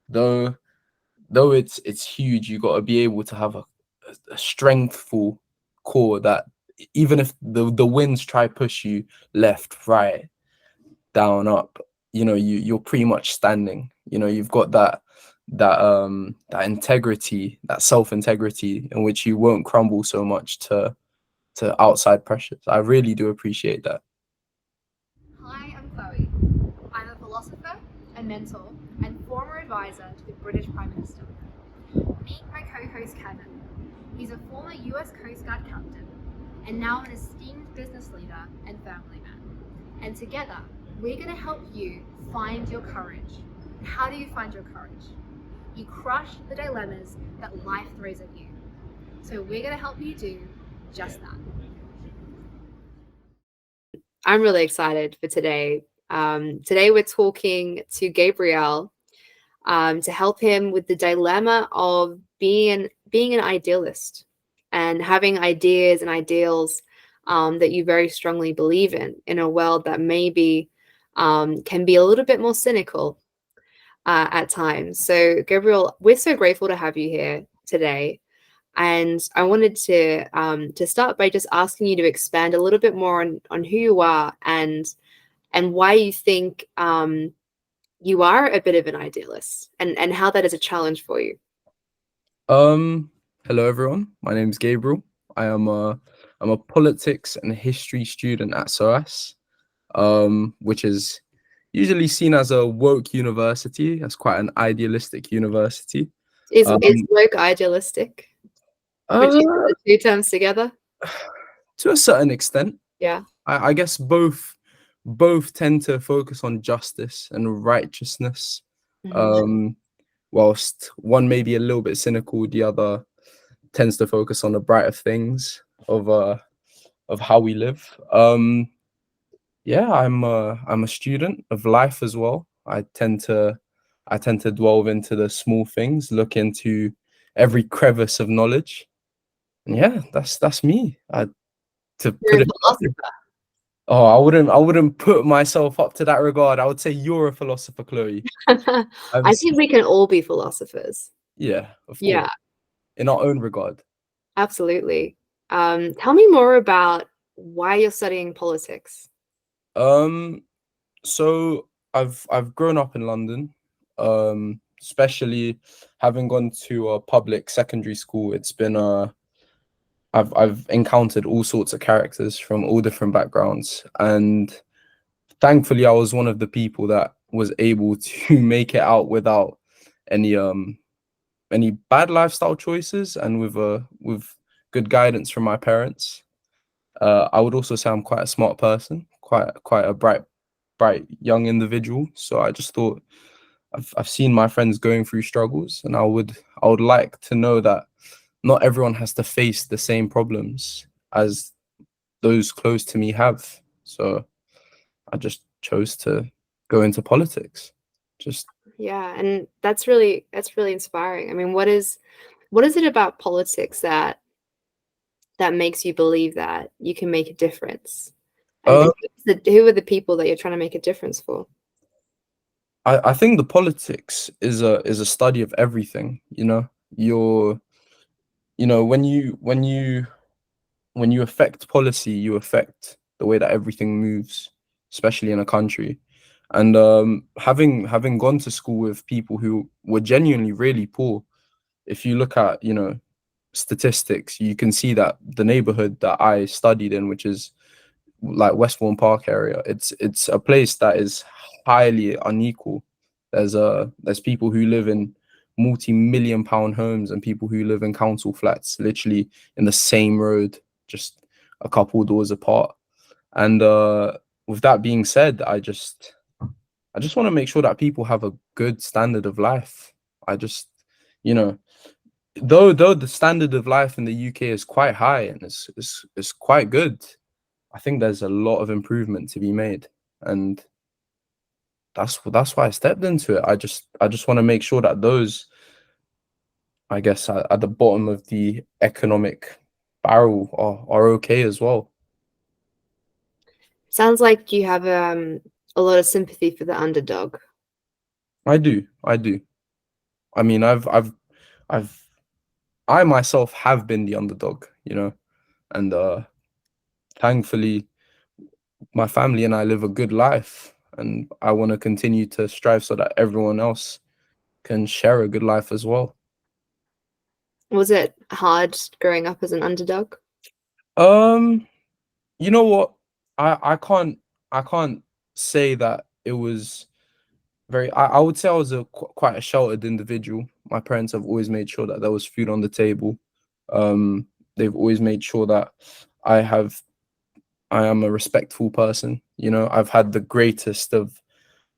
though though it's huge, you got to be able to have a strengthful core that even if the winds try push you left, right, down, up, you're pretty much standing. You've got that integrity, that self integrity, in which you won't crumble so much to outside pressures. I really do appreciate that. Hi, I'm Chloe. I'm a philosopher, a mentor, and former advisor to the British Prime Minister. Meet my co-host Kevin. He's a former US Coast Guard captain and now an esteemed business leader and family man. And together, we're going to help you find your courage. And how do you find your courage? You crush the dilemmas that life throws at you. So we're going to help you do just that. I'm really excited for today. Today we're talking to Gabriel to help him with the dilemma of being an idealist and having ideas and ideals that you very strongly believe in a world that maybe can be a little bit more cynical at times. So, Gabriel, we're so grateful to have you here today. And I wanted to start by just asking you to expand a little bit more on who you are and why you think you are a bit of an idealist and how that is a challenge for you. Hello everyone. My name is Gabriel. I'm a politics and history student at SOAS, which is usually seen as a woke university, as quite an idealistic university. Is Um, woke idealistic? Would uh, you put the two terms together? to a certain extent, Yeah. I guess both tend to focus on justice and righteousness. Mhm. Whilst one may be a little bit cynical, the other tends to focus on the brighter things of how we live. Yeah, I'm a student of life as well. I tend to delve into the small things, look into every crevice of knowledge. And yeah, that's me. To You're put a it bluntly. philosopher. Oh, I wouldn't put myself up to that regard. I would say you're a philosopher, Chloe. I think we can all be philosophers. Yeah, of course, Yeah, in our own regard. absolutely. Tell me more about why you're studying politics. Um, so I've grown up in London, especially having gone to a public secondary school. It's been I've encountered all sorts of characters from all different backgrounds, and thankfully I was one of the people that was able to make it out without any any bad lifestyle choices, and with good guidance from my parents. I would also say I'm quite a smart person, quite a bright young individual. So I just thought I've seen my friends going through struggles, and I would like to know that not everyone has to face the same problems as those close to me have. So I just chose to go into politics. Just Yeah, and that's really inspiring. I mean, what is it about politics that makes you believe that you can make a difference? And uh, who are the people that you're trying to make a difference for? I think the politics is a study of everything. You're when you affect policy, you affect the way that everything moves, especially in a country. And having gone to school with people who were genuinely really poor, if you look at statistics, you can see that the neighborhood that I studied in, which is like Westbourne Park area, it's a place that is highly unequal. There's people who live in multi-million pound homes and people who live in council flats, literally in the same road, just a couple doors apart. And with that being said, I just want to make sure that people have a good standard of life. I just, you know, though the standard of life in the UK is quite high and it's quite good, I think there's a lot of improvement to be made, and that's why I stepped into it. I just want to make sure that those, I guess, at the bottom of the economic barrel are okay as well. Sounds like you have a lot of sympathy for the underdog. I do. I mean, I've I myself have been the underdog, you know, and thankfully my family and I live a good life, and I want to continue to strive so that everyone else can share a good life as well. Was it hard growing up as an underdog? Um, you know what? I can't say that it was very. I would say I was quite a sheltered individual. My parents have always made sure that there was food on the table. Um, they've always made sure that I have I am a respectful person. You know, I've had the greatest of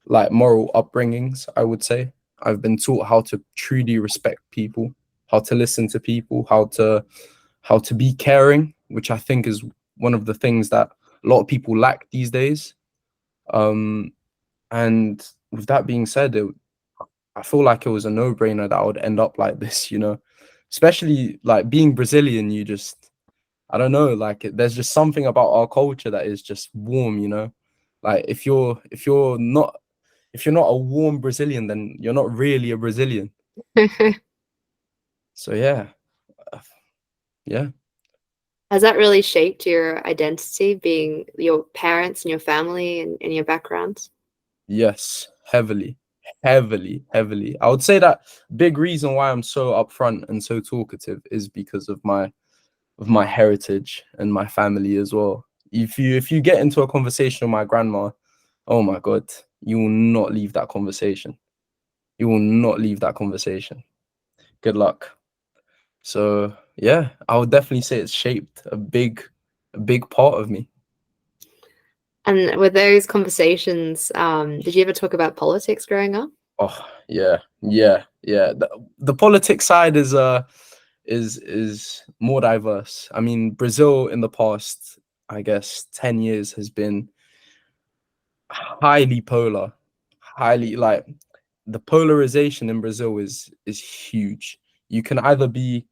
like moral upbringings, I would say. I've been taught how to truly respect people, how to listen to people, how to be caring, which I think is one of the things that a lot of people lack these days. Um, and with that being said, I feel like it was a no-brainer that I would end up like this, you know, especially like being Brazilian, you just I don't know, like there's just something about our culture that is just warm, you know. Like if you're not a warm Brazilian, then you're not really a Brazilian. So yeah, uh, yeah, Has that really shaped your identity, being your parents and your family and your background? yes, heavily, heavily, heavily. I would say that big reason why I'm so upfront and so talkative is because of my heritage and my family as well. If you get into a conversation with my grandma, oh my God, you will not leave that conversation. You will not leave that conversation. Good luck. So yeah, I would definitely say it's shaped a big part of me. And with those conversations, did you ever talk about politics growing up? Oh yeah, yeah, yeah. The politics side is more diverse. I mean, Brazil in the past, I guess, 10 years has been highly polar, highly like the polarization in Brazil is huge. You can either be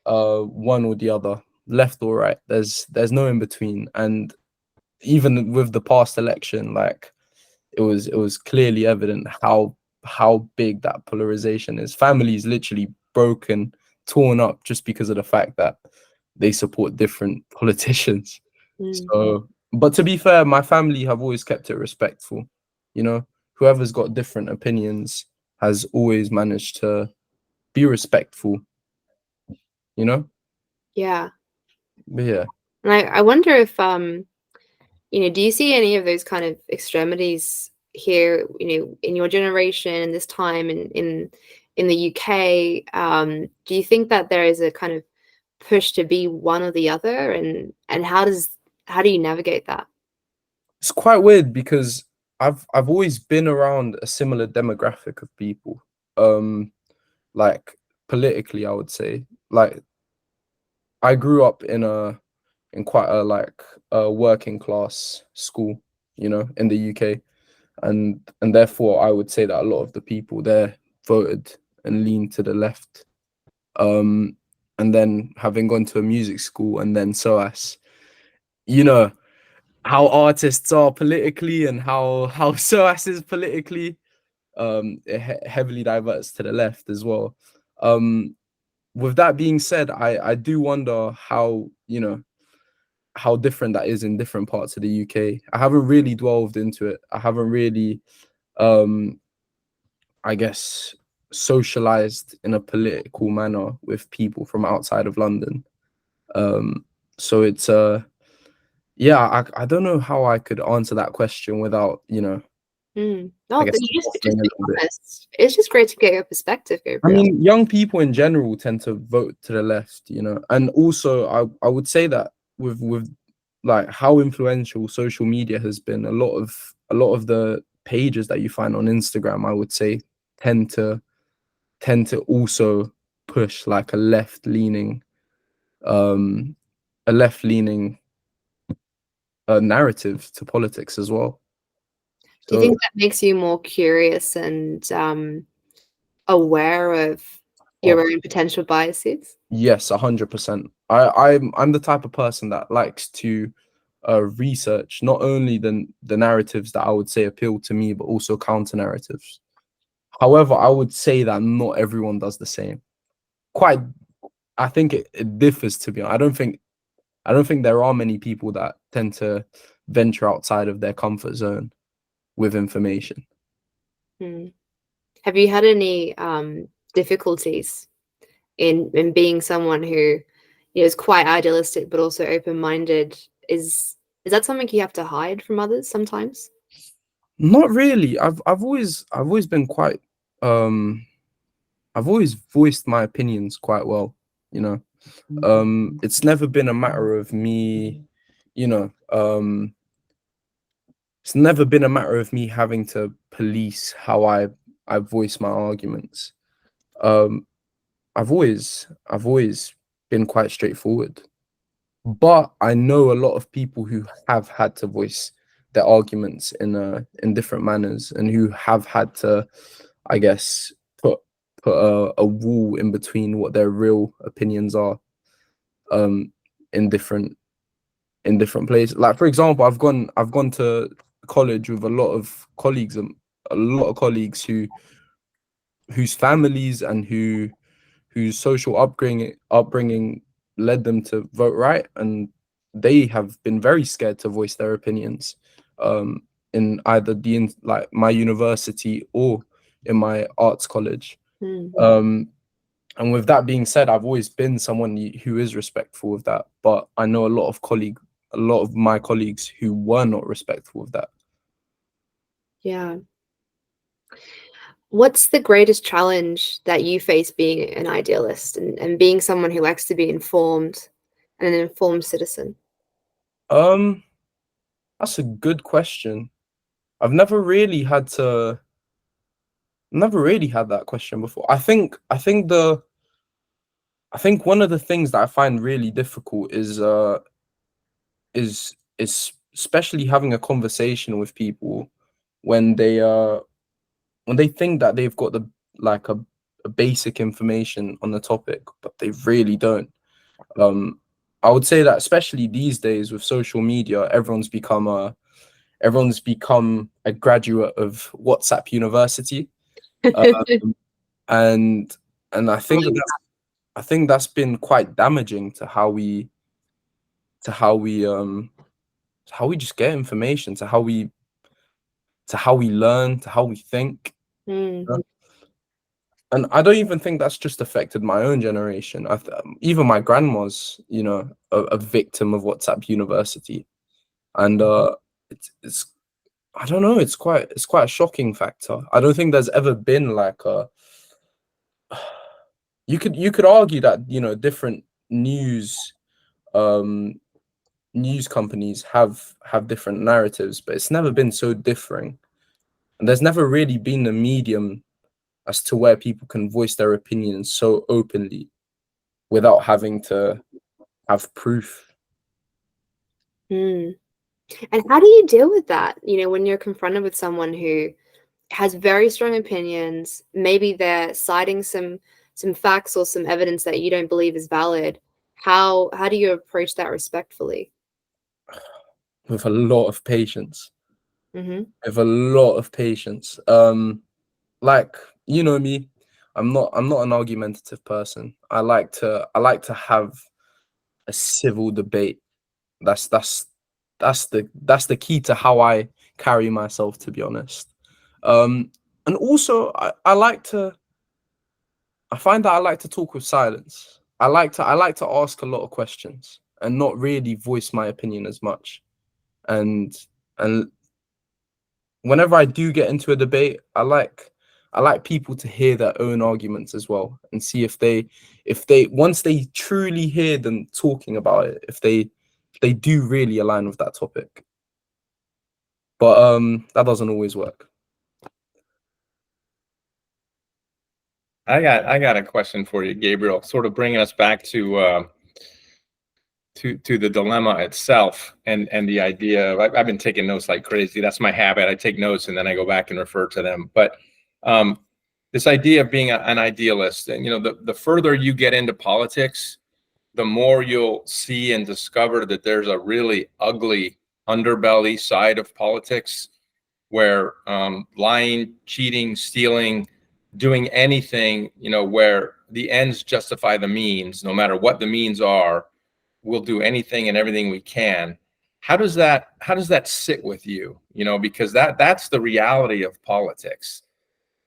one or the other, left or right. There's no in between. And even with the past election, like it was clearly evident how big that polarization is. Families literally broken, torn up just because of the fact that they support different politicians. Mm. So, but to be fair, my family have always kept it respectful. You know, whoever's got different opinions has always managed to be respectful, you know? Yeah. But yeah. And I wonder if do you see any of those kind of extremities here, in your generation and this time in the UK? Do you think that there is a kind of push to be one or the other, and how do you navigate that? It's quite weird because I've always been around a similar demographic of people. Um like politically, I would say. Like I grew up in quite a like a working class school, you know, in the UK. And therefore I would say that a lot of the people there voted and leaned to the left. Um and then having gone to a music school and then SOAS, you know, how artists are politically and how SOAS is politically, it heavily diverts to the left as well. Um, with that being said, I do wonder how, you know, how different that is in different parts of the UK. I haven't really delved into it. I haven't really, um, I guess, socialized in a political manner with people from outside of London. So it's yeah, I don't know how I could answer that question without, you know, Mm. I No, but guess you just waffling a be little bit. honest. It's just great to get your perspective, I Gabriel. mean, young people in general tend to vote to the left, you know, and also I would say that with like how influential social media has been, a lot of the pages that you find on Instagram, I would say, tend to tend to also push like um a left leaning narrative to politics as well. Do you So think that makes you more curious and aware of oh, your own potential biases? yes, 100%. I'm the type of person that likes to research not only the narratives that I would say appeal to me, but also counter narratives. However, I would say that not everyone does the same. Quite, I think it differs, to be honest. I don't think there are many people that tend to venture outside of their comfort zone with information. Mm. Have you had any difficulties in being someone who, is quite idealistic but also open-minded? Is that something you have to hide from others sometimes? Not really. I've always been quite I've always voiced my opinions quite well, you know. It's never been a matter of me, you know, it's never been a matter of me having to police how I voice my arguments. Um, I've always been quite straightforward. But I know a lot of people who have had to voice their arguments in different manners, and who have had to, I guess, put a wall in between what their real opinions are, um, in different places. Like, for example, I've gone to college with a lot of colleagues, whose families and whose social upbringing led them to vote right, and they have been very scared to voice their opinions, um, in either like my university or in my arts college. Mm. And with that being said, I've always been someone who is respectful of that, but I know a lot of my colleagues who were not respectful of that. Yeah. What's the greatest challenge that you face being an idealist and being someone who likes to be informed and an informed citizen? Um, that's a good question. I've never really had that question before. I think one of the things that I find really difficult is especially having a conversation with people when they think that they've got the like a basic information on the topic, but they really don't. Um, I would say that especially these days with social media, everyone's become a graduate of WhatsApp University, and and I think that's been quite damaging to to how we um how we just get information, to how we learn, to how we think. Mm. And I don't even think that's just affected my own generation. Even my grandma's, a victim of WhatsApp University, and it's I don't know, it's quite a shocking factor. I don't think there's ever been like a you could argue that different um news companies have different narratives, but it's never been so differing, and there's never really been a medium as to where people can voice their opinions so openly without having to have proof. Mm. And how do you deal with that? When you're confronted with someone who has very strong opinions, maybe they're citing some facts or some evidence that you don't believe is valid. How do you approach that respectfully? With a lot of patience. Mm-hmm. With a lot of patience. Like, you know me, I'm not an argumentative person. I like to have a civil debate. That's the key to how I carry myself, to be honest. And also I find that I like to talk with silence. I like to ask a lot of questions and not really voice my opinion as much. And and whenever I do get into a debate, I like people to hear their own arguments as well, and see if they once they truly hear them talking about it, if they do really align with that topic. But that doesn't always work. I got a question for you, Gabriel. Sort of bringing us back to the dilemma itself, and the idea of, I've been taking notes like crazy. That's my habit. I take notes and then I go back and refer to them. But this idea of being an idealist, and the further you get into politics, the more you'll see and discover that there's a really ugly underbelly side of politics, where lying, cheating, stealing, doing anything, where the ends justify the means, no matter what the means are. We'll do anything and everything we can. How does that sit with you? Because that's the reality of politics.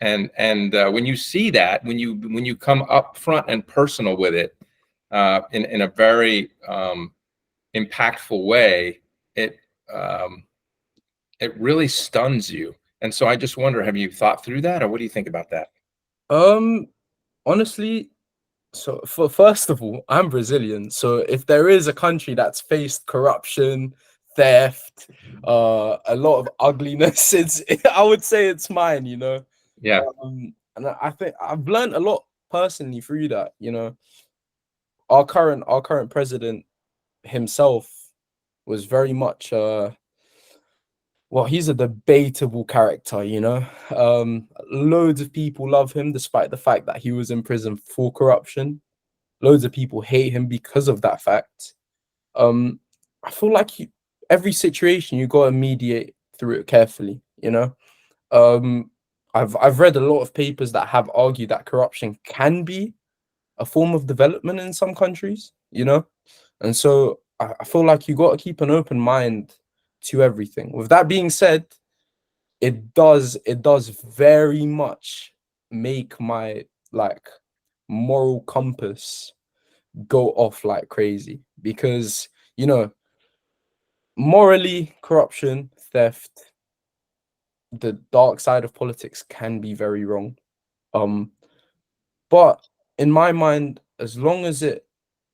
And when you see that, when you come up front and personal with it, in a very impactful way, it really stuns you. And so I just wonder, have you thought through that, or what do you think about that? Honestly, so first of all, I'm Brazilian. So if there is a country that's faced corruption, theft, a lot of ugliness, I would say it's mine, Yeah. And I think I've learned a lot personally through that, Our current president himself was very much well, he's a debatable character, loads of people love him despite the fact that he was in prison for corruption. Loads of people hate him because of that fact. I feel like every situation you got to mediate through it carefully, um I've read a lot of papers that have argued that corruption can be a form of development in some countries, and so I feel like you got to keep an open mind to everything. With that being said, it does very much make my like moral compass go off like crazy, because morally, corruption, theft, the dark side of politics can be very wrong. But in my mind, as long as it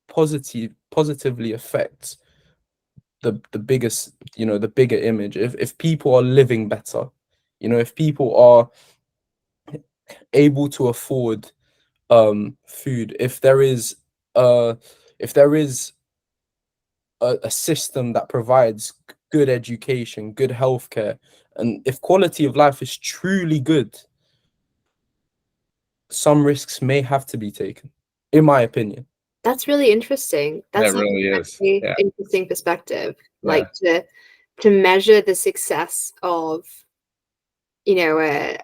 positively affects the biggest, the bigger image, if people are living better, if people are able to afford food, if there is a system that provides good education, good healthcare, and if quality of life is truly good, some risks may have to be taken, in my opinion. That's really interesting. That's That really a is. very Yeah. interesting perspective. Yeah. Like to measure the success of, a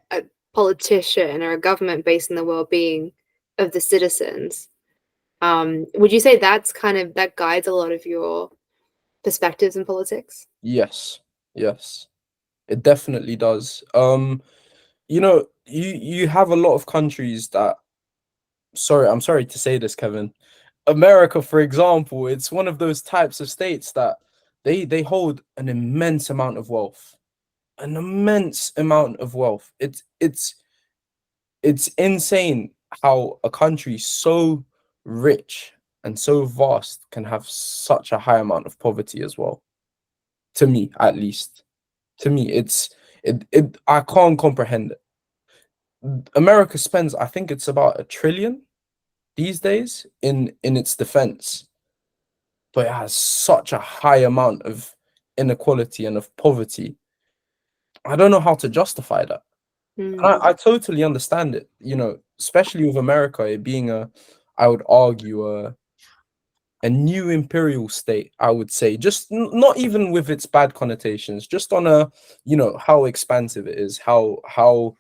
politician or a government based on the well-being of the citizens. Would you say that guides a lot of your perspectives in politics? Yes, it definitely does. You have a lot of countries that, I'm sorry to say this, Kevin. America, for example, it's one of those types of states that they hold an immense amount of wealth. An immense amount of wealth. It's insane how a country so rich and so vast can have such a high amount of poverty as well. To me, at least. To me, it I can't comprehend it. America spends, I think it's about $1 trillion these days in its defense, but it has such a high amount of inequality and of poverty. I don't know how to justify that. I totally understand it, especially with America, it being I would argue, a new imperial state, I would say, just not even with its bad connotations, just on how expansive it is, how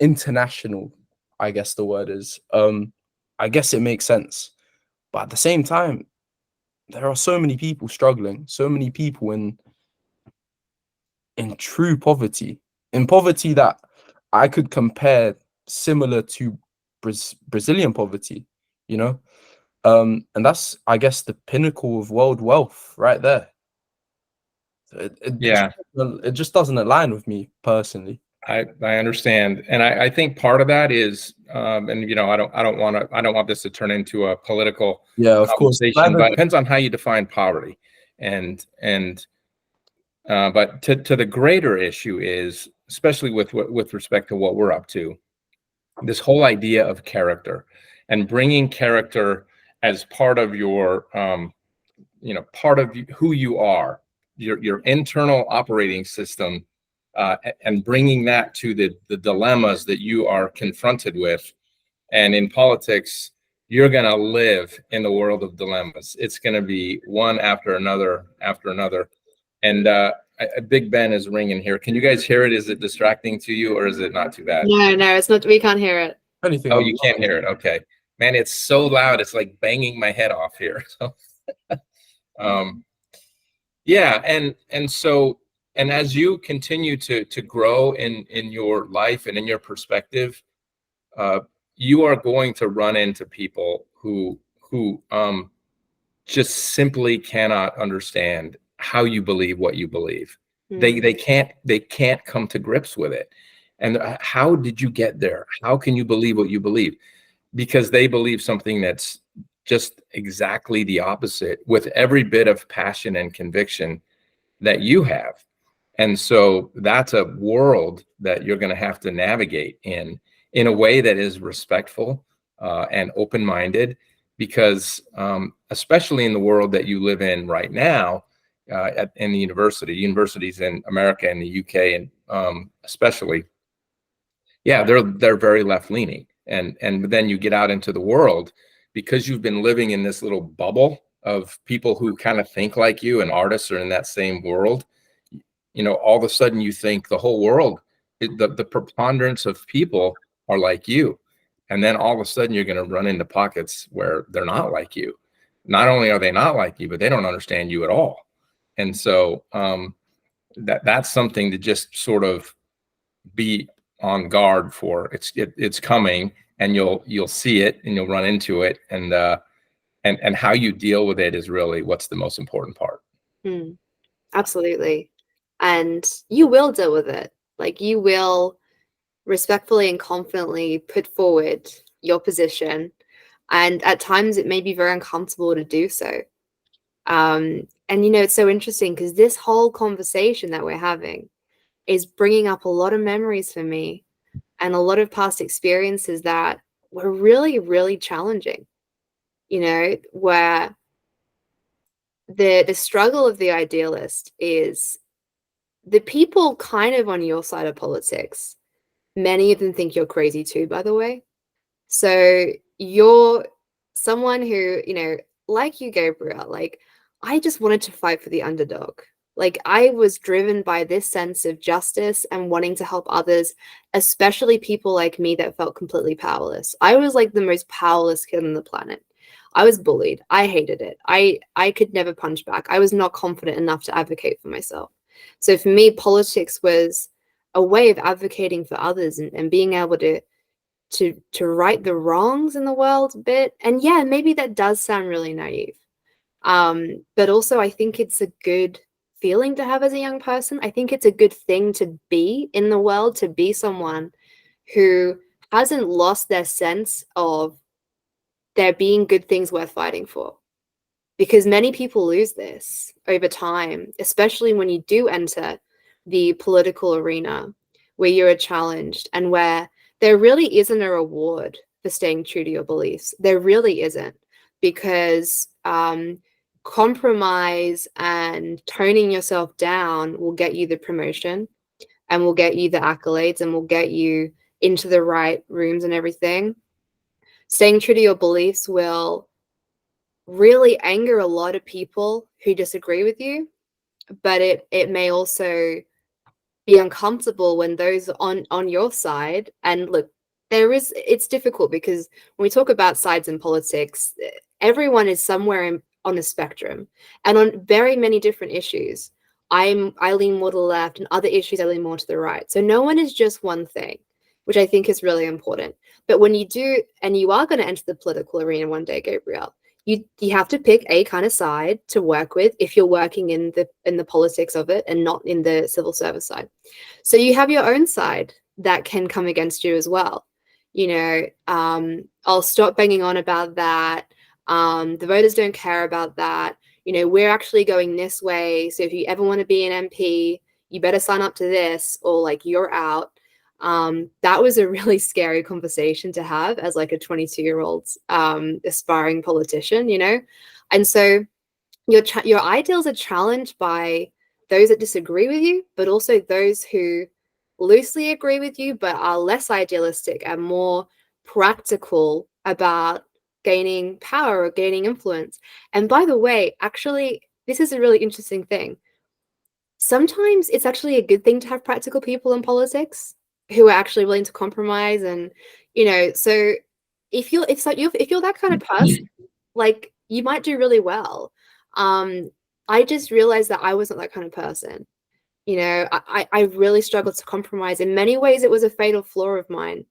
international, I guess the word is. I guess it makes sense. But at the same time, there are so many people struggling, so many people in true poverty, in poverty that I could compare similar to Brazilian poverty, you know? And that's, I guess, the pinnacle of world wealth right there. Yeah. It just doesn't align with me personally. I understand, and I think part of that is, and I don't want this to turn into a political Of course, conversation, but it depends on how you define poverty, and but to the greater issue is, especially with respect to what we're up to, this whole idea of character and bringing character as part of your part of who you are, your internal operating system. And bringing that to the dilemmas that you are confronted with. And in politics, you're going to live in the world of dilemmas. It's going to be one after another. And Big Ben is ringing here. Can you guys hear it? Is it distracting to you, or is it not too bad? No, it's not. We can't hear it. Anything. Oh, you can't hear it. Okay, man, it's so loud. It's like banging my head off here. So, yeah, and so, and as you continue to grow in your life and in your perspective, you are going to run into people who just simply cannot understand how you believe what you believe. They can't come to grips with it. And how did you get there? How can you believe what you believe? Because they believe something that's just exactly the opposite, with every bit of passion and conviction that you have. And so that's a world that you're going to have to navigate in a way that is respectful and open-minded, because especially in the world that you live in right now, in the universities in America and the UK, and especially, yeah, they're very left-leaning. And then you get out into the world, because you've been living in this little bubble of people who kind of think like you, and artists are in that same world. You know, all of a sudden you think the whole world, the preponderance of people are like you. And then all of a sudden you're going to run into pockets where they're not like you. Not only are they not like you, but they don't understand you at all. And so that's something to just sort of be on guard for. It's coming, and you'll see it, and you'll run into it, and how you deal with it is really what's the most important part. Absolutely. And you will deal with it. Like, you will respectfully and confidently put forward your position. And at times it may be very uncomfortable to do so. And, it's so interesting, because this whole conversation that we're having is bringing up a lot of memories for me, and a lot of past experiences that were really, really challenging, where the struggle of the idealist is the people kind of on your side of politics. Many of them think you're crazy too, by the way. So you're someone who, like you, Gabriel, like, I just wanted to fight for the underdog. Like, I was driven by this sense of justice and wanting to help others, especially people like me that felt completely powerless. I was like the most powerless kid on the planet. I was bullied. I hated it. I could never punch back. I was not confident enough to advocate for myself. So for me, politics was a way of advocating for others, and being able to right the wrongs in the world a bit. And yeah, maybe that does sound really naive. But also, I think it's a good feeling to have as a young person. I think it's a good thing to be in the world, to be someone who hasn't lost their sense of there being good things worth fighting for. Because many people lose this over time, especially when you do enter the political arena where you're challenged, and where there really isn't a reward for staying true to your beliefs. There really isn't, because compromise and toning yourself down will get you the promotion, and will get you the accolades, and will get you into the right rooms and everything. Staying true to your beliefs will really anger a lot of people who disagree with you, but it may also be uncomfortable when those on your side. And look, it's difficult, because when we talk about sides in politics, everyone is somewhere on a spectrum, and on very many different issues. I lean more to the left, and other issues I lean more to the right. So no one is just one thing, which I think is really important. But when you do, and you are going to enter the political arena one day, Gabriel, you have to pick a kind of side to work with if you're working in the politics of it, and not in the civil service side. So you have your own side that can come against you as well. I'll stop banging on about that. The voters don't care about that. We're actually going this way. So if you ever want to be an MP, you better sign up to this, or like, you're out. That was a really scary conversation to have as like a 22-year-old aspiring politician, And so your ideals are challenged by those that disagree with you, but also those who loosely agree with you, but are less idealistic and more practical about gaining power or gaining influence. And by the way, actually, this is a really interesting thing. sometimes it's actually a good thing to have practical people in politics who are actually willing to compromise. And so if you're that kind of person, like, you might do really well. I just realized that I wasn't that kind of person. I really struggled to compromise. In many ways, it was a fatal flaw of mine,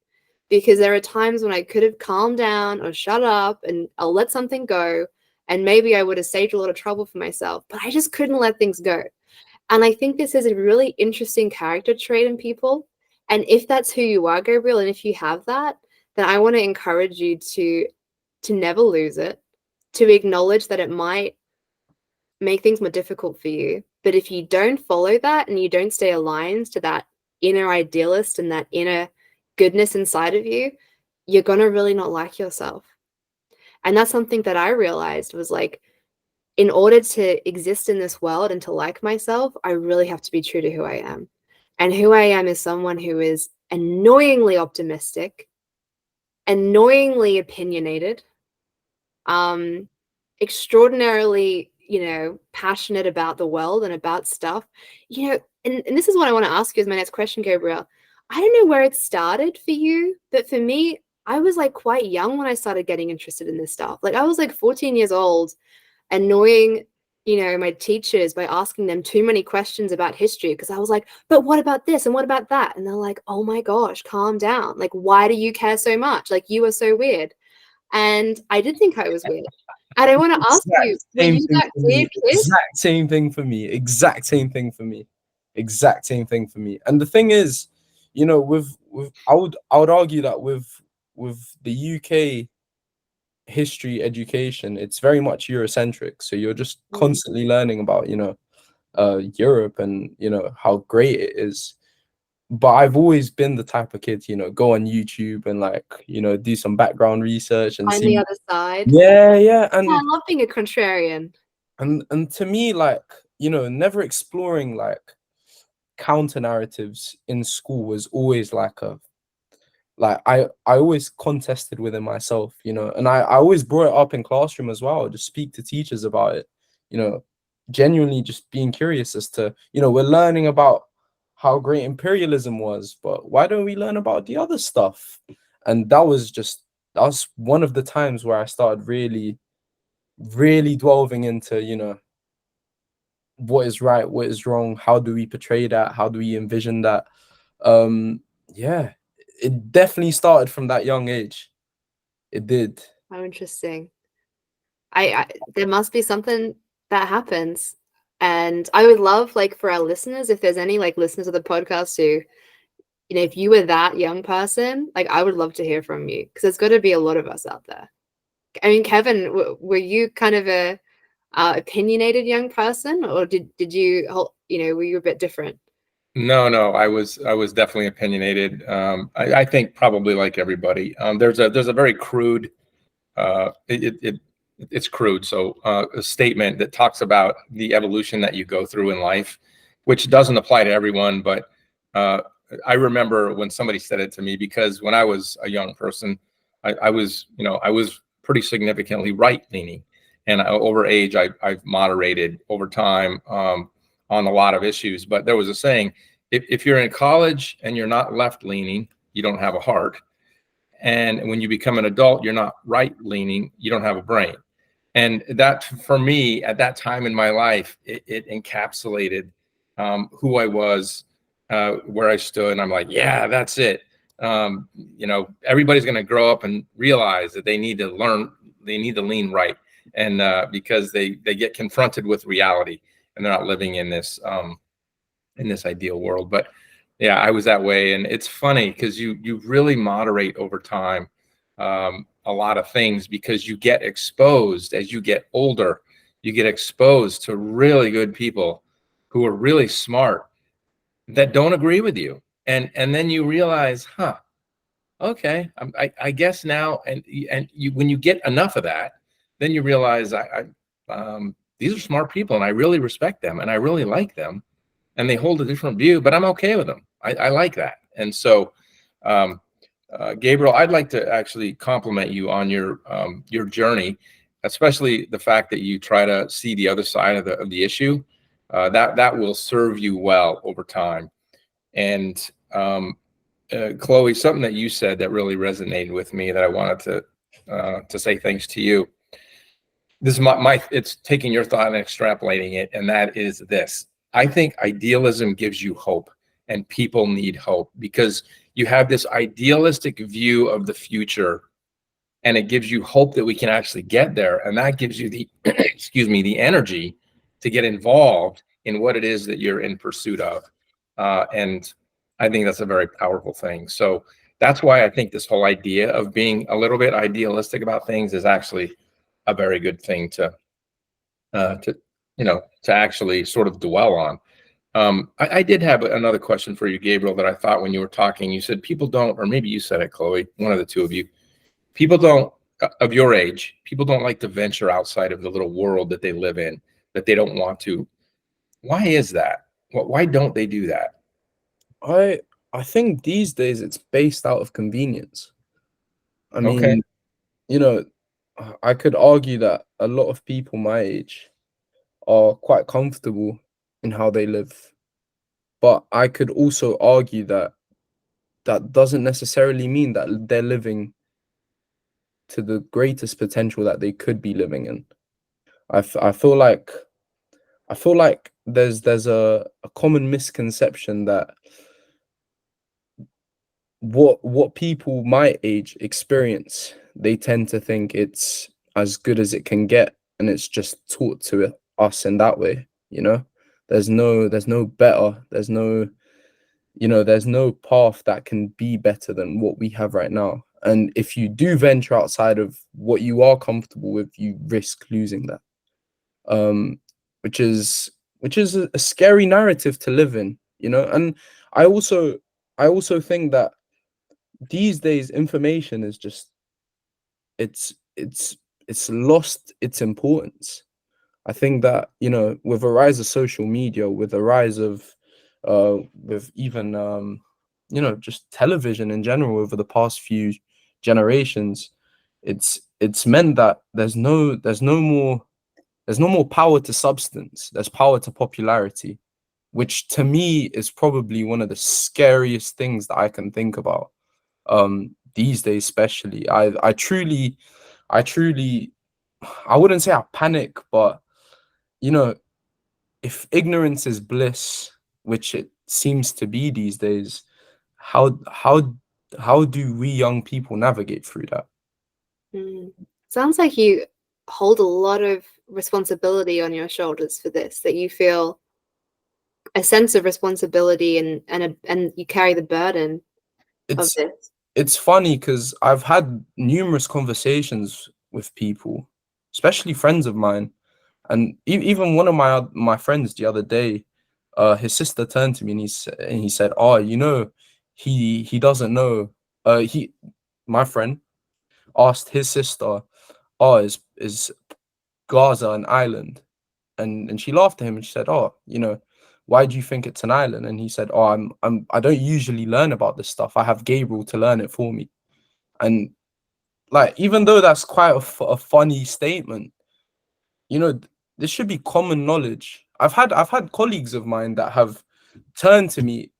because there are times when I could have calmed down or shut up and I'll let something go, and maybe I would have saved a lot of trouble for myself, but I just couldn't let things go. And I think this is a really interesting character trait in people. And if that's who you are, Gabriel, and if you have that, then I want to encourage you to never lose it, to acknowledge that it might make things more difficult for you. But if you don't follow that and you don't stay aligned to that inner idealist and that inner goodness inside of you, you're going to really not like yourself. And that's something that I realized was like, in order to exist in this world and to like myself, I really have to be true to who I am. And who I am is someone who is annoyingly optimistic, annoyingly opinionated, extraordinarily, passionate about the world and about stuff. And this is what I want to ask you as my next question, Gabriel. I don't know where it started for you, but for me, I was like quite young when I started getting interested in this stuff. Like, I was like 14 years old, annoying my teachers by asking them too many questions about history, because I was like, but what about this and what about that? And they're like, oh my gosh, calm down, like, why do you care so much? Like, you are so weird. And I did think I was weird. And I want to ask you, were you that weird kid? Exact same thing for me. Exact same thing for me. Exact same thing for me. And the thing is, with I would argue that with the UK history education, it's very much Eurocentric. So you're just constantly learning about, Europe and, how great it is. But I've always been the type of kid, go on YouTube and like, do some background research and Find see the other side. Yeah. And I love being a contrarian. and to me, like, never exploring like counter narratives in school was always like I always contested within myself, and I always brought it up in classroom as well, just speak to teachers about it, genuinely just being curious as to, we're learning about how great imperialism was, but why don't we learn about the other stuff? And that was one of the times where I started really, really delving into, what is right, what is wrong, how do we portray that, how do we envision that. Yeah, it definitely started from that young age. It did. How interesting. I there must be something that happens. And I would love, like, for our listeners, if there's any like listeners of the podcast who, if you were that young person, like, I would love to hear from you, because there's got to be a lot of us out there. I mean, Kevin, were you kind of a opinionated young person, or did you were you a bit different? No, I was definitely opinionated. I think probably like everybody. There's a very crude, it's crude. So a statement that talks about the evolution that you go through in life, which doesn't apply to everyone. But I remember when somebody said it to me, because when I was a young person, I was pretty significantly right leaning, and over age I've moderated over time on a lot of issues. But there was a saying: if you're in college and you're not left leaning, you don't have a heart. And when you become an adult, you're not right leaning, you don't have a brain. And that, for me, at that time in my life, it encapsulated who I was, where I stood. And I'm like, yeah, that's it. Everybody's going to grow up and realize that they need to lean right. And because they get confronted with reality and they're not living in this ideal world. But yeah, I was that way. And it's funny because you really moderate over time a lot of things, because you get exposed as you get older. You get exposed to really good people who are really smart that don't agree with you. And then you realize, okay, I guess now, and when you get enough of that, then you realize these are smart people and I really respect them and I really like them, and they hold a different view, but I'm okay with them. I like that. And so, Gabriel, I'd like to actually compliment you on your journey, especially the fact that you try to see the other side of the issue. that will serve you well over time. And Chloe, something that you said that really resonated with me that I wanted to say thanks to you. This is it's taking your thought and extrapolating it, and that is this. I think idealism gives you hope, and people need hope because you have this idealistic view of the future, and it gives you hope that we can actually get there, and that gives you the excuse me, the energy to get involved in what it is that you're in pursuit of. And I think that's a very powerful thing. So that's why I think this whole idea of being a little bit idealistic about things is actually a very good thing to to actually sort of dwell on. I did have another question for you, Gabriel, that I thought when you were talking, you said people don't, or maybe you said it, Chloe, one of the two of you, people don't, of your age, people don't like to venture outside of the little world that they live in, that they don't want to. Why is that? Why don't they do that? I think these days it's based out of convenience. I mean, Okay. you know, I could argue that a lot of people my age are quite comfortable in how they live. But I could also argue that that doesn't necessarily mean that they're living to the greatest potential that they could be living in. I feel like there's a common misconception that what people my age experience, they tend to think it's as good as it can get, and it's just taught to us in that way. There's no better, there's no path that can be better than what we have right now. And if you do venture outside of what you are comfortable with, you risk losing that. um which is a scary narrative to live in. And I also think that these days information is just, it's it's it's lost its importance. I think that, with a rise of social media, with a rise of with even just television in general over the past few generations, it's meant that there's no more power to substance, there's power to popularity, which to me is probably one of the scariest things that I can think about these days. Especially, I truly I wouldn't say I panic, but you know if ignorance is bliss, which it seems to be these days, how do we young people navigate through that? Mm. Sounds like you hold a lot of responsibility on your shoulders for this, that you feel a sense of responsibility and you carry the burden of it's this. it's funny because I've had numerous conversations with people, especially friends of mine, and even one of my friends the other day, his sister turned to me and he said, "Oh, he doesn't know." He My friend asked his sister, "Oh, is Gaza an island?" And she laughed at him and she said, "Oh, why do you think it's an island?" And he said, "Oh, I don't usually learn about this stuff. I have Gabriel to learn it for me." And like, even though that's quite a funny statement, this should be common knowledge. I've had colleagues of mine that have turned to me,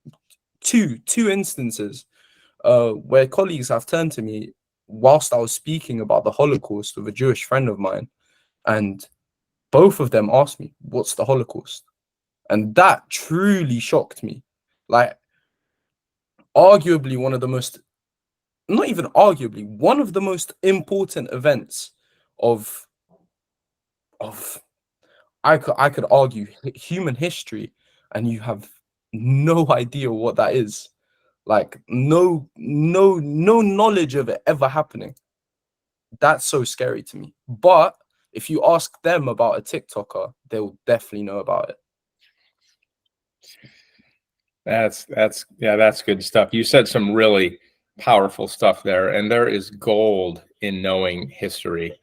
two instances where colleagues have turned to me whilst I was speaking about the Holocaust with a Jewish friend of mine, and both of them asked me, "What's the Holocaust?" And that truly shocked me. Like, arguably one of the most, not even arguably, one of the most important events of of I could argue human history, and you have no idea what that is. Like, no knowledge of it ever happening. That's so scary to me. But if you ask them about a TikToker, they'll definitely know about it. That's good stuff. You said some really powerful stuff there, and there is gold in knowing history.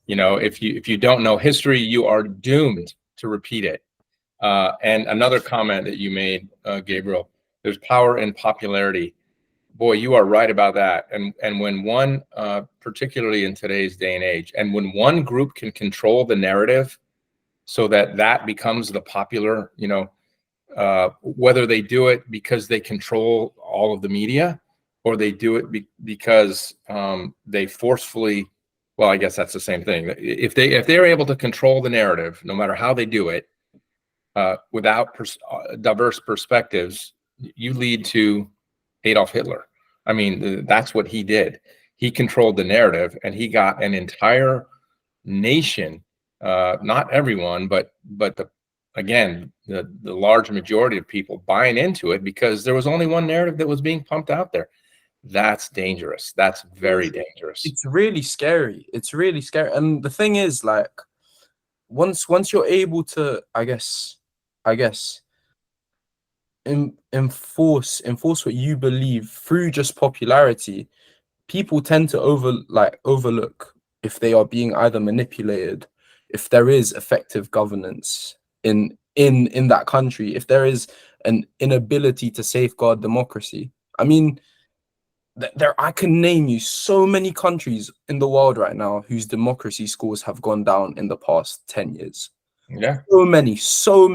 If you don't know history, you are doomed to repeat it. And another comment that you made, Gabriel, there's power in popularity. Boy, you are right about that. And when one, particularly in today's day and age, and when one group can control the narrative, so that that becomes the popular, whether they do it because they control all of the media, or they do it because they forcefully, well, I guess that's the same thing. If they're able to control the narrative, no matter how they do it, without diverse perspectives, you lead to Adolf Hitler. I mean, that's what he did. He controlled the narrative, and he got an entire nation, not everyone, but again, the large majority of people buying into it, because there was only one narrative that was being pumped out there. That's dangerous. That's very dangerous. It's really scary. It's really scary. And the thing is, like, once you're able to, I guess, enforce what you believe through just popularity, people tend to overlook if they are being either manipulated, if there is effective governance in that country, if there is an inability to safeguard democracy. I mean, there I can name you so many countries in the world right now whose democracy scores have gone down in the past 10 years. Yeah. So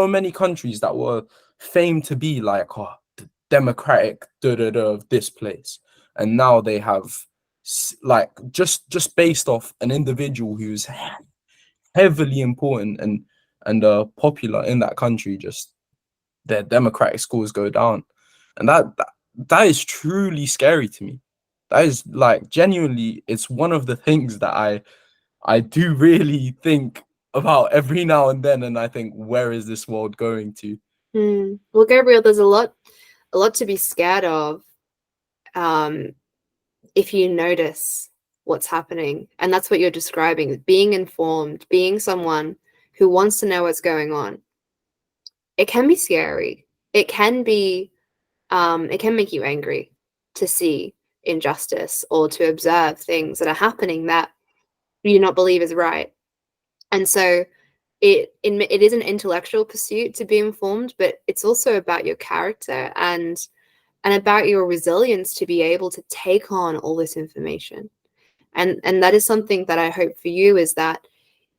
many countries that were famed to be like, oh, the democratic of this place, and now they have, like, just based off an individual who's heavily important and popular in that country, just their democratic scores go down. And that is truly scary to me. That is, like, genuinely, it's one of the things that I do really think about every now and then, and I think, where is this world going to? Well, Gabriel, there's a lot to be scared of, if you notice what's happening. And that's what you're describing, being informed, being someone who wants to know what's going on. It can be scary. It can be, it can make you angry to see injustice or to observe things that are happening that you do not believe is right. And so it is an intellectual pursuit to be informed, but it's also about your character and about your resilience to be able to take on all this information. And that is something that I hope for you, is that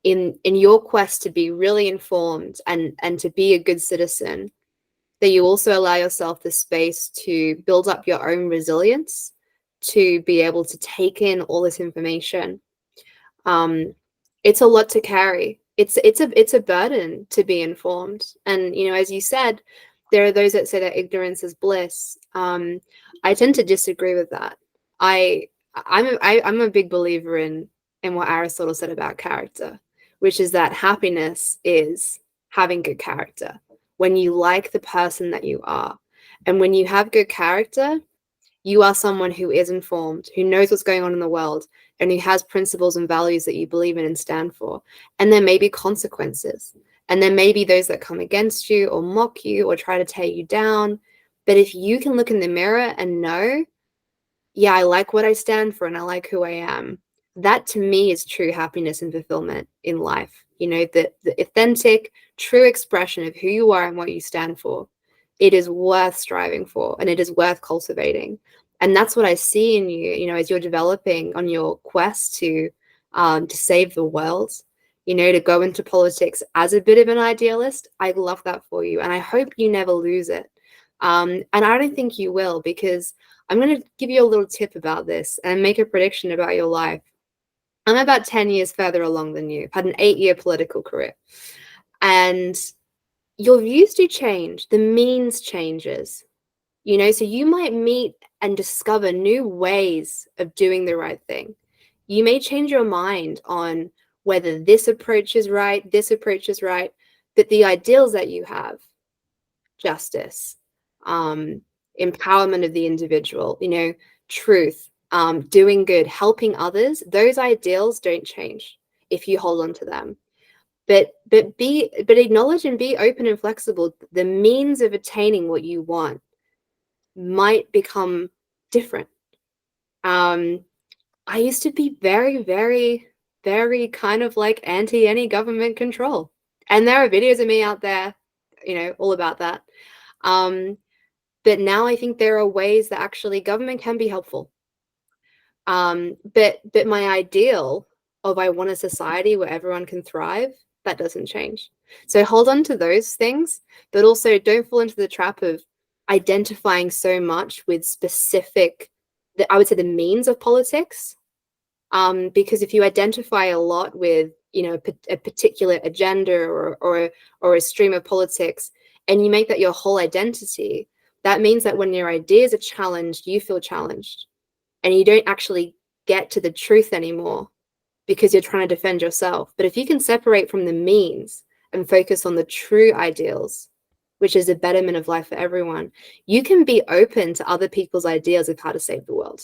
in your quest to be really informed and to be a good citizen, that you also allow yourself the space to build up your own resilience to be able to take in all this information. It's a lot to carry. It's a burden to be informed. And, as you said, there are those that say that ignorance is bliss. I tend to disagree with that. I'm a big believer in what Aristotle said about character, which is that happiness is having good character. When you like the person that you are, and when you have good character, you are someone who is informed, who knows what's going on in the world, and who has principles and values that you believe in and stand for. And there may be consequences, and there may be those that come against you or mock you or try to tear you down. But if you can look in the mirror and know, yeah, I like what I stand for and I like who I am, that to me is true happiness and fulfillment in life. The authentic, true expression of who you are and what you stand for. It is worth striving for, and it is worth cultivating. And that's what I see in you, as you're developing on your quest to save the world, to go into politics as a bit of an idealist. I love that for you. And I hope you never lose it. And I don't think you will, because I'm going to give you a little tip about this and make a prediction about your life. I'm about 10 years further along than you. I've had an 8-year political career. And your views do change. The means changes. So you might meet and discover new ways of doing the right thing. You may change your mind on whether this approach is right, but the ideals that you have, justice, empowerment of the individual, truth, doing good, helping others, those ideals don't change if you hold on to them. But acknowledge and be open and flexible. The means of attaining what you want might become different. I used to be very, very, very kind of like anti any government control. And there are videos of me out there, all about that. But now I think there are ways that actually government can be helpful. But my ideal of I want a society where everyone can thrive, that doesn't change. So hold on to those things, but also don't fall into the trap of identifying so much with specific, I would say, the means of politics. Because if you identify a lot with, you know, a particular agenda or a stream of politics, and you make that your whole identity, that means that when your ideas are challenged, you feel challenged, and you don't actually get to the truth anymore because you're trying to defend yourself. But if you can separate from the means and focus on the true ideals, which is a betterment of life for everyone, you can be open to other people's ideas of how to save the world.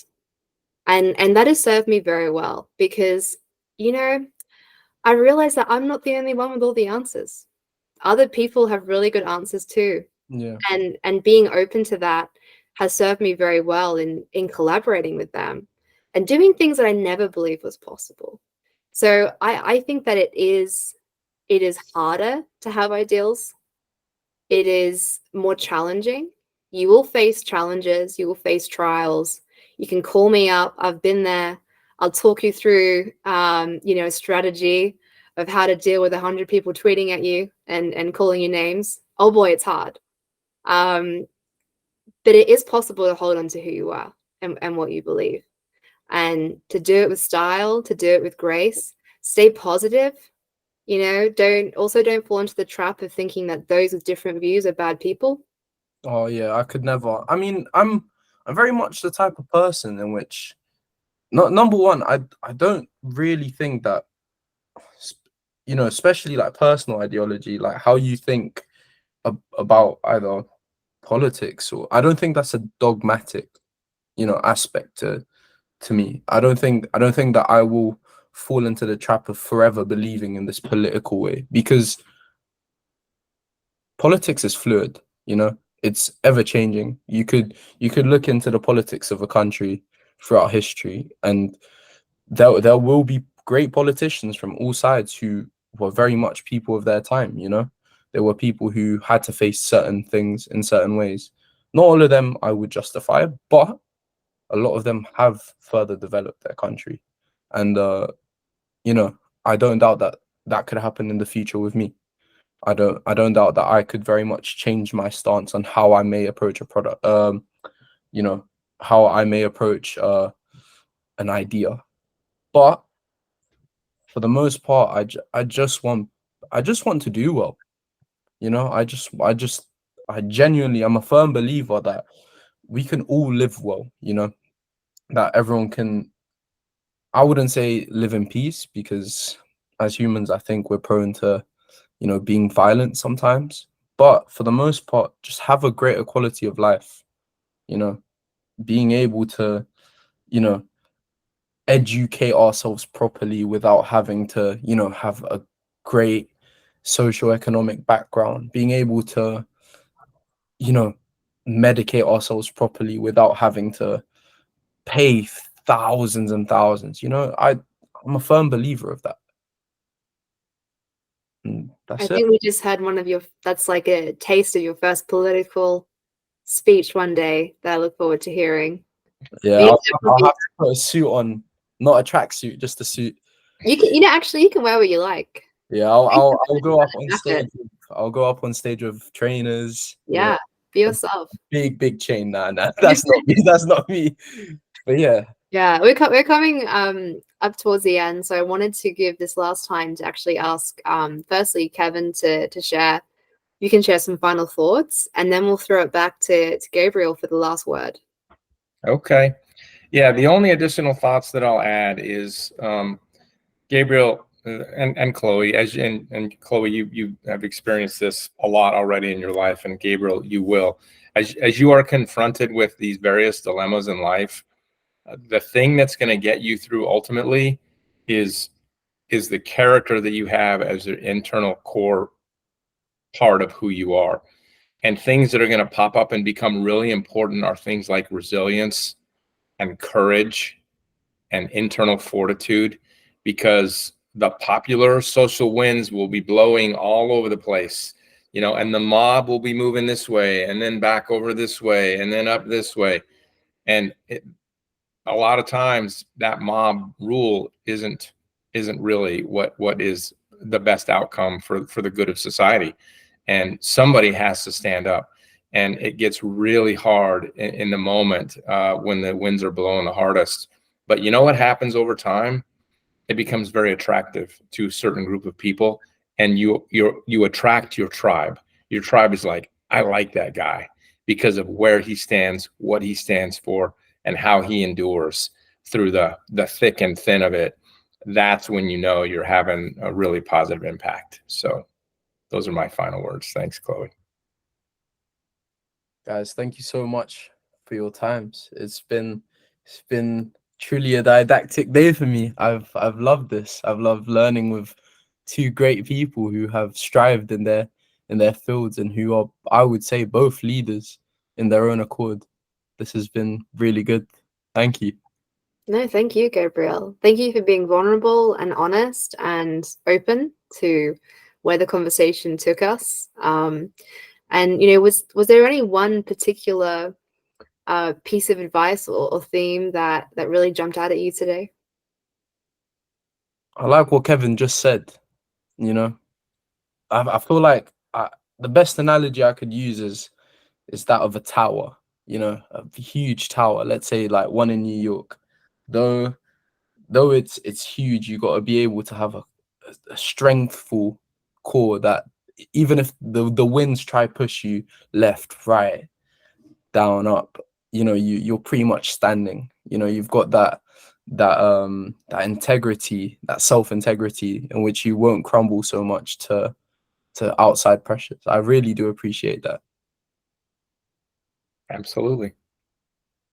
And that has served me very well because, you know, I realize that I'm not the only one with all the answers. Other people have really good answers too. Yeah. And being open to that has served me very well in collaborating with them and doing things that I never believed was possible. So I think that it is harder to have ideals. It is more challenging. You will face challenges, you will face trials. You can call me up. I've been there. I'll talk you through, you know, a strategy of how to deal with 100 people tweeting at you and calling you names. Oh boy, it's hard. But it is possible to hold on to who you are and what you believe, and to do it with style, to do it with grace. Stay positive. You know, don't fall into the trap of thinking that those with different views are bad people. Oh yeah, I could never. I mean, I'm very much the type of person in which, not number one, I don't really think that, you know, especially like personal ideology, like how you think about either politics, or I don't think that's a dogmatic, you know, aspect to me. I don't think that I will fall into the trap of forever believing in this political way, because politics is fluid, you know, it's ever changing. You could look into the politics of a country throughout history, and there will be great politicians from all sides who were very much people of their time, you know. There were people who had to face certain things in certain ways. Not all of them I would justify, but a lot of them have further developed their country. And you know, I don't doubt that that could happen in the future with me. I don't doubt that I could very much change my stance on how I may approach a product, you know, how I may approach an idea. But for the most part, I just want to do well. You know, I genuinely, I'm a firm believer that we can all live well, you know, that everyone can, I wouldn't say live in peace, because as humans, I think we're prone to, you know, being violent sometimes. But for the most part, just have a greater quality of life, you know, being able to, you know, educate ourselves properly without having to, you know, have a great socioeconomic background, being able to, you know, medicate ourselves properly without having to pay thousands and thousands. You know, I'm a firm believer of that. And I that's it. think we just had that's like a taste of your first political speech one day that I look forward to hearing. Yeah, You I'll have to put a suit on, not a tracksuit, just a suit. actually, you can wear what you like. Yeah, I'll go up on Jacket. stage. I'll go up on stage with trainers. Yeah, be yourself. Big chain. Nah, that's not me. That's not me. But yeah, Yeah, we're coming up towards the end, so I wanted to give this last time to actually ask firstly Kevin to share. You can share some final thoughts, and then we'll throw it back to Gabriel for the last word. Okay. Yeah, the only additional thoughts that I'll add is Gabriel and Chloe, and Chloe, you have experienced this a lot already in your life, and Gabriel, you will. As you are confronted with these various dilemmas in life, the thing that's going to get you through ultimately is the character that you have as an internal core part of who you are. And things that are going to pop up and become really important are things like resilience and courage and internal fortitude, because the popular social winds will be blowing all over the place, you know, and the mob will be moving this way and then back over this way and then up this way. And a lot of times that mob rule isn't really what is the best outcome for the good of society. And somebody has to stand up. And it gets really hard in the moment when the winds are blowing the hardest. But you know what happens over time? It becomes very attractive to a certain group of people, and you attract your tribe. Your tribe is like, I like that guy because of where he stands, what he stands for, and how he endures through the thick and thin of it. That's when you know you're having a really positive impact. So those are my final words. Thanks, Chloe. Guys, thank you so much for your times. It's been truly a didactic day for me. I've loved this. I've loved learning with two great people who have strived in their fields and who are, I would say, both leaders in their own accord. This has been really good. Thank you. No, thank you, Gabriel. Thank you for being vulnerable and honest and open to where the conversation took us. And was there any one particular piece of advice or theme that really jumped out at you today? I like what Kevin just said. I feel like the best analogy I could use is that of a tower. A huge tower. Let's say like one in New York. Though it's huge, you got to be able to have a strengthful core that even if the winds try push you left, right, down, up, you're pretty much standing. You've got that integrity, that self-integrity in which you won't crumble so much to outside pressures. I really do appreciate that. Absolutely.